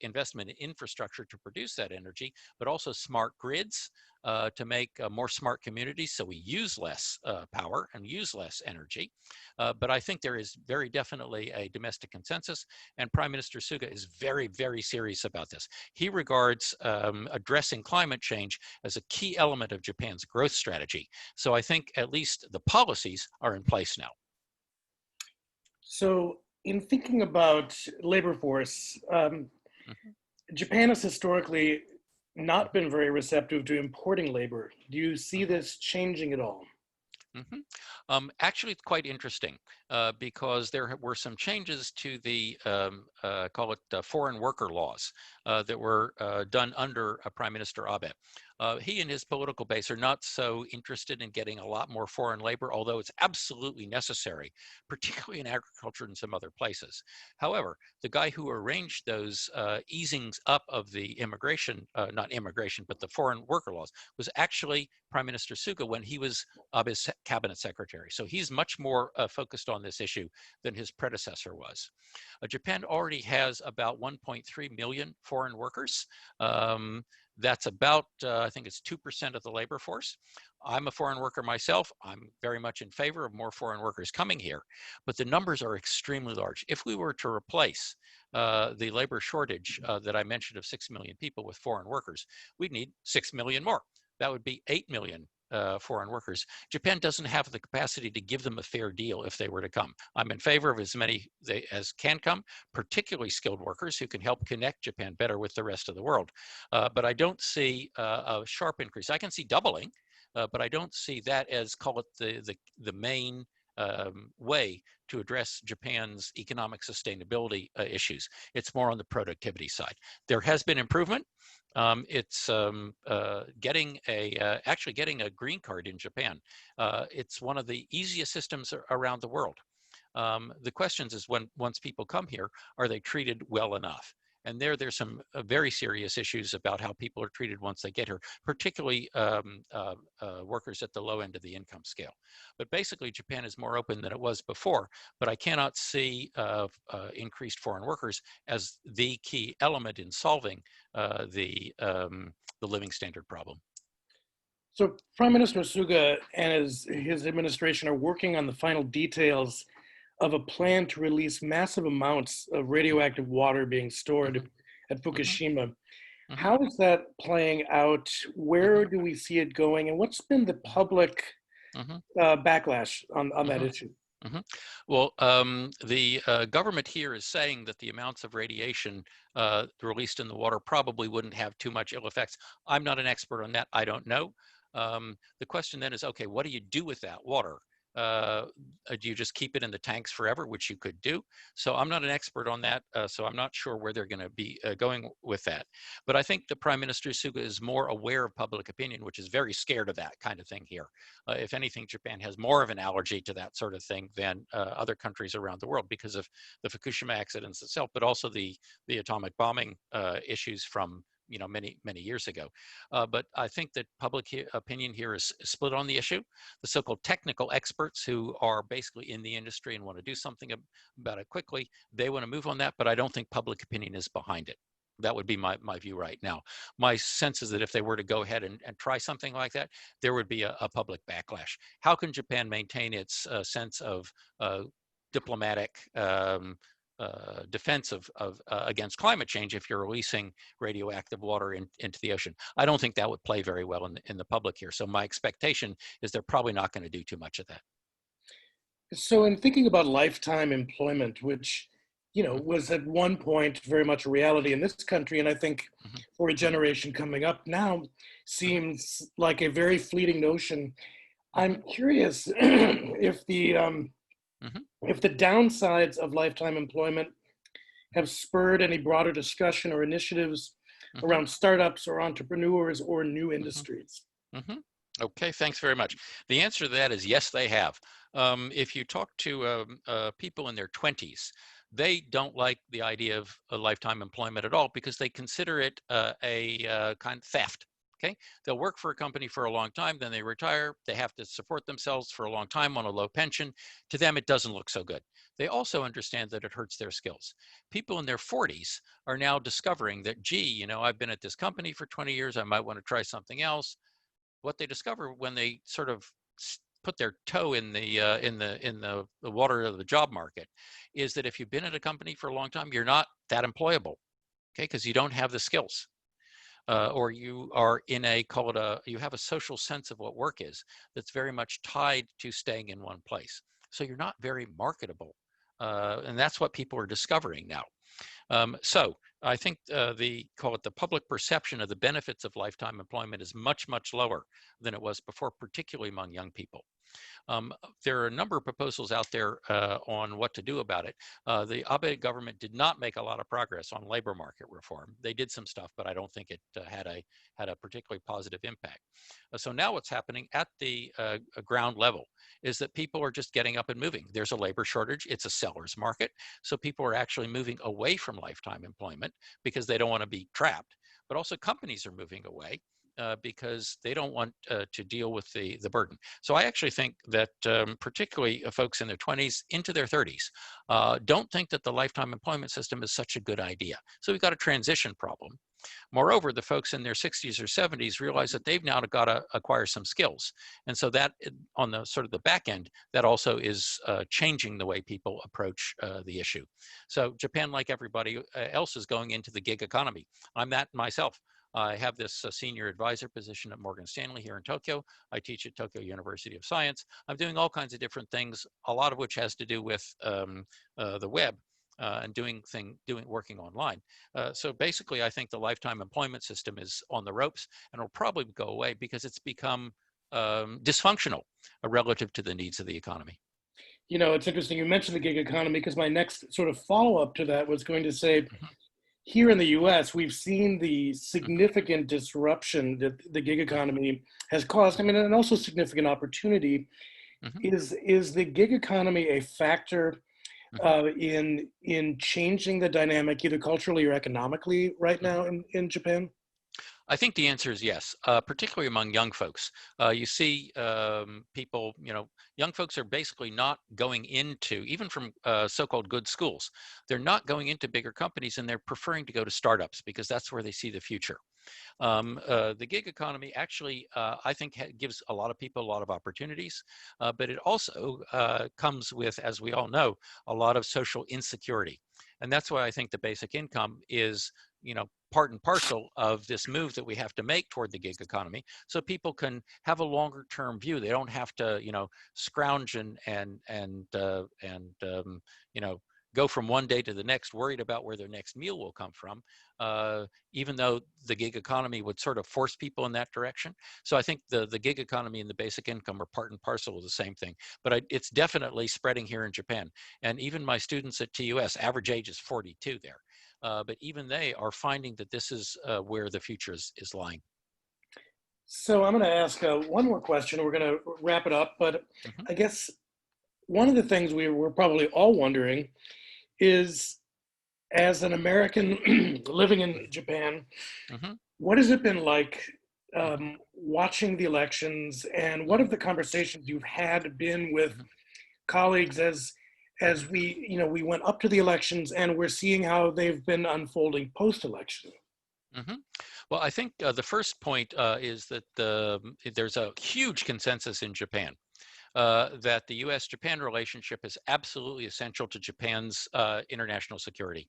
investment in infrastructure to produce that energy, but also smart grids to make more smart communities so we use less power and use less energy. But I think there is very definitely a domestic consensus, and Prime Minister Suga is very, very serious about this. He regards addressing climate change as a key element of Japan's growth strategy. So I think at least the policies are in place now. So in thinking about labor force, Japan has historically not been very receptive to importing labor. Do you see this changing at all? Actually, it's quite interesting because there were some changes to the, call it foreign worker laws that were done under Prime Minister Abe. He and his political base are not so interested in getting a lot more foreign labor, although it's absolutely necessary, particularly in agriculture and some other places. However, the guy who arranged those easings up of the immigration, not immigration, but the foreign worker laws, was actually Prime Minister Suga when he was Abe's cabinet secretary. So he's much more focused on this issue than his predecessor was. Japan already has about 1.3 million foreign workers. That's about, I think it's 2% of the labor force. I'm a foreign worker myself. I'm very much in favor of more foreign workers coming here, but the numbers are extremely large. If we were to replace the labor shortage that I mentioned of 6 million people with foreign workers, we'd need 6 million more. That would be 8 million foreign workers. Japan doesn't have the capacity to give them a fair deal if they were to come. I'm in favor of as many as can come, particularly skilled workers who can help connect Japan better with the rest of the world. But I don't see a sharp increase. I can see doubling, but I don't see that as, call it the main way to address Japan's economic sustainability issues. It's more on the productivity side. There has been improvement. It's getting a green card in Japan. It's one of the easiest systems around the world. The question is, once people come here, are they treated well enough? And there's some very serious issues about how people are treated once they get here, particularly workers at the low end of the income scale. But basically, Japan is more open than it was before, but I cannot see increased foreign workers as the key element in solving the living standard problem. So Prime Minister Suga and his administration are working on the final details of a plan to release massive amounts of radioactive water being stored at Fukushima. How is that playing out? Where do we see it going? And what's been the public backlash on that issue? Well, the government here is saying that the amounts of radiation released in the water probably wouldn't have too much ill effects. I'm not an expert on that. I don't know. The question then is, okay, what do you do with that water? Do you just keep it in the tanks forever, which you could do? So I'm not an expert on that, so I'm not sure where they're going to be going with that. But I think the Prime Minister Suga is more aware of public opinion, which is very scared of that kind of thing here. If anything, Japan has more of an allergy to that sort of thing than other countries around the world because of the Fukushima accidents itself, but also the atomic bombing issues from many years ago. But I think that public opinion here is split on the issue. The so-called technical experts who are basically in the industry and want to do something about it quickly, they want to move on that, but I don't think public opinion is behind it. That would be my view right now. My sense is that if they were to go ahead and try something like that, there would be a public backlash. How can Japan maintain its sense of diplomatic defense against climate change if you're releasing radioactive water into the ocean? I don't think that would play very well in the public here. So my expectation is they're probably not going to do too much of that. So in thinking about lifetime employment, which was at one point very much a reality in this country, and I think for a generation coming up now seems like a very fleeting notion. I'm curious if the downsides of lifetime employment have spurred any broader discussion or initiatives around startups or entrepreneurs or new industries. Okay, thanks very much. The answer to that is yes, they have. If you talk to people in their 20s, they don't like the idea of a lifetime employment at all because they consider it a kind of theft. Okay, they'll work for a company for a long time, then they retire, they have to support themselves for a long time on a low pension. To them, it doesn't look so good. They also understand that it hurts their skills. People in their 40s are now discovering that, gee, I've been at this company for 20 years, I might want to try something else. What they discover when they sort of put their toe in the water of the job market is that if you've been at a company for a long time, you're not that employable, okay, because you don't have the skills. Or you are you have a social sense of what work is that's very much tied to staying in one place. So you're not very marketable. And that's what people are discovering now. So I think the public perception of the benefits of lifetime employment is much, much lower than it was before, particularly among young people. There are a number of proposals out there on what to do about it. The Abe government did not make a lot of progress on labor market reform. They did some stuff, but I don't think it had a particularly positive impact. So now what's happening at the ground level is that people are just getting up and moving. There's a labor shortage. It's a seller's market. So people are actually moving away from lifetime employment because they don't want to be trapped. But also companies are moving away because they don't want to deal with the burden. So I actually think that particularly folks in their 20s into their 30s don't think that the lifetime employment system is such a good idea. So we've got a transition problem. Moreover, the folks in their 60s or 70s realize that they've now got to acquire some skills. And so that on the sort of the back end, that also is changing the way people approach the issue. So Japan, like everybody else, is going into the gig economy. I'm that myself. I have this senior advisor position at Morgan Stanley here in Tokyo. I teach at Tokyo University of Science. I'm doing all kinds of different things, a lot of which has to do with the web. And working online. So basically, I think the lifetime employment system is on the ropes and will probably go away because it's become dysfunctional relative to the needs of the economy. You know, it's interesting you mentioned the gig economy because my next sort of follow-up to that was going to say, here in the US, we've seen the significant disruption that the gig economy has caused. I mean, and also significant opportunity. Is the gig economy a factor in changing the dynamic either culturally or economically right now in Japan? I think the answer is yes, particularly among young folks. You see people, young folks are basically not going into, even from so-called good schools, they're not going into bigger companies and they're preferring to go to startups because that's where they see the future. The gig economy actually, I think, gives a lot of people a lot of opportunities, but it also comes with, as we all know, a lot of social insecurity. And that's why I think the basic income is, part and parcel of this move that we have to make toward the gig economy, so people can have a longer term view. They don't have to, scrounge and go from one day to the next worried about where their next meal will come from, even though the gig economy would sort of force people in that direction. So I think the gig economy and the basic income are part and parcel of the same thing, but it's definitely spreading here in Japan. And even my students at TUS, average age is 42 there, but even they are finding that this is where the future is lying. So I'm going to ask one more question. We're going to wrap it up, but I guess one of the things we're probably all wondering is, as an American living in Japan, what has it been like watching the elections, and what have the conversations you've had been with colleagues as we went up to the elections and we're seeing how they've been unfolding post-election? Well, I think the first point is that there's a huge consensus in Japan that the U.S.-Japan relationship is absolutely essential to Japan's international security.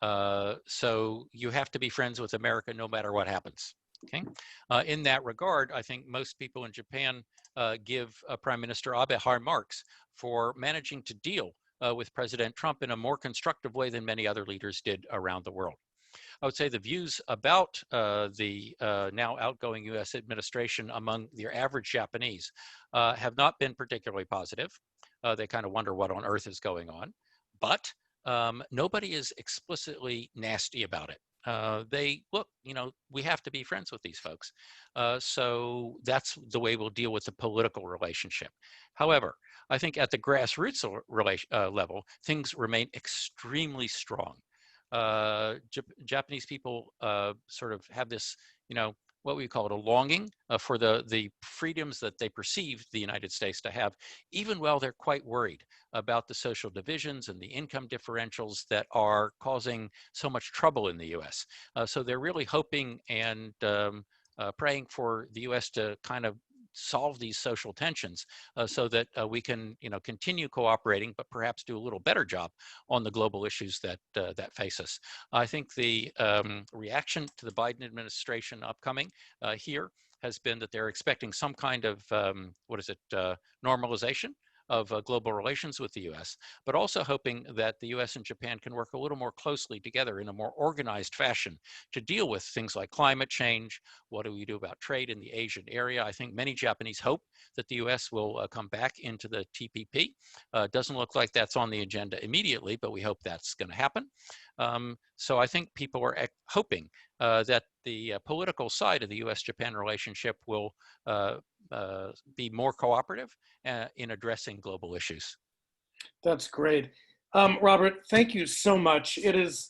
So you have to be friends with America no matter what happens. Okay. In that regard, I think most people in Japan give Prime Minister Abe high marks for managing to deal with President Trump in a more constructive way than many other leaders did around the world. I would say the views about the now outgoing U.S. administration among the average Japanese have not been particularly positive. They kind of wonder what on earth is going on, but nobody is explicitly nasty about it. They look, we have to be friends with these folks. So that's the way we'll deal with the political relationship. However, I think at the grassroots level, things remain extremely strong. Japanese people sort of have this, what we call it, a longing for the freedoms that they perceive the United States to have, even while they're quite worried about the social divisions and the income differentials that are causing so much trouble in the U.S. So they're really hoping and praying for the U.S. to kind of solve these social tensions so that we can continue cooperating, but perhaps do a little better job on the global issues that face us. I think the reaction to the Biden administration upcoming here has been that they're expecting some kind of normalization of global relations with the U.S., but also hoping that the U.S. and Japan can work a little more closely together in a more organized fashion to deal with things like climate change. What do we do about trade in the Asian area? I think many Japanese hope that the U.S. will come back into the TPP. Doesn't look like that's on the agenda immediately, but we hope that's going to happen. So I think people are hoping that the political side of the U.S.-Japan relationship will be more cooperative in addressing global issues. That's great. Robert, thank you so much. It is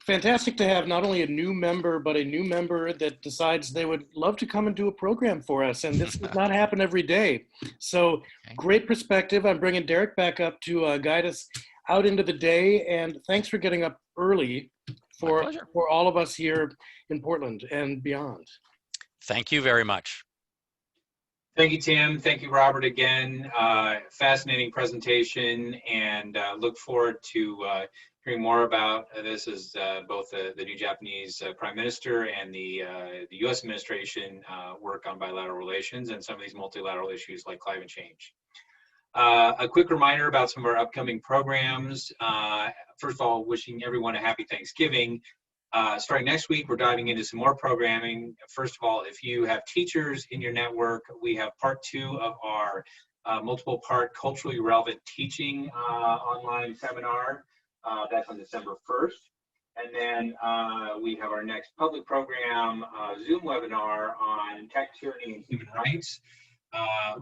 fantastic to have not only a new member, but a new member that decides they would love to come and do a program for us. And this does not happen every day. So great perspective. I'm bringing Derek back up to guide us out into the day. And thanks for getting up early for all of us here in Portland and beyond. Thank you very much. Thank you, Tim. Thank you, Robert, again. Fascinating presentation, and look forward to hearing more about this as both the new Japanese Prime Minister and the U.S. administration work on bilateral relations and some of these multilateral issues like climate change. A quick reminder about some of our upcoming programs. First of all, wishing everyone a happy Thanksgiving. Starting next week, we're diving into some more programming. First of all, if you have teachers in your network, we have part 2 of our multiple-part culturally relevant teaching online seminar. That's on December 1st. And then we have our next public program Zoom webinar on tech tyranny and human rights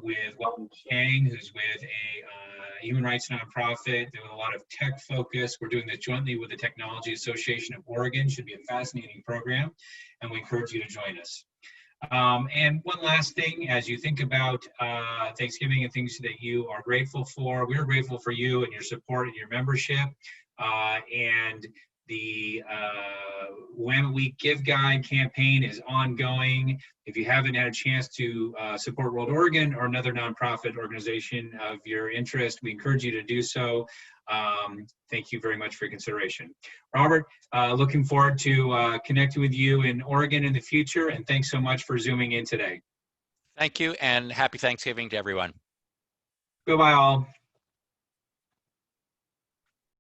with Welton Chang, who's with a human rights nonprofit with a lot of tech focus. We're doing this jointly with the Technology Association of Oregon. Should be a fascinating program, and we encourage you to join us. And one last thing, as you think about Thanksgiving and things that you are grateful for, we're grateful for you and your support and your membership. And the Willamette Week Give Guide campaign is ongoing. If you haven't had a chance to support World Oregon or another nonprofit organization of your interest, we encourage you to do so. Thank you very much for your consideration. Robert, looking forward to connecting with you in Oregon in the future, and thanks so much for Zooming in today. Thank you, and happy Thanksgiving to everyone. Goodbye all.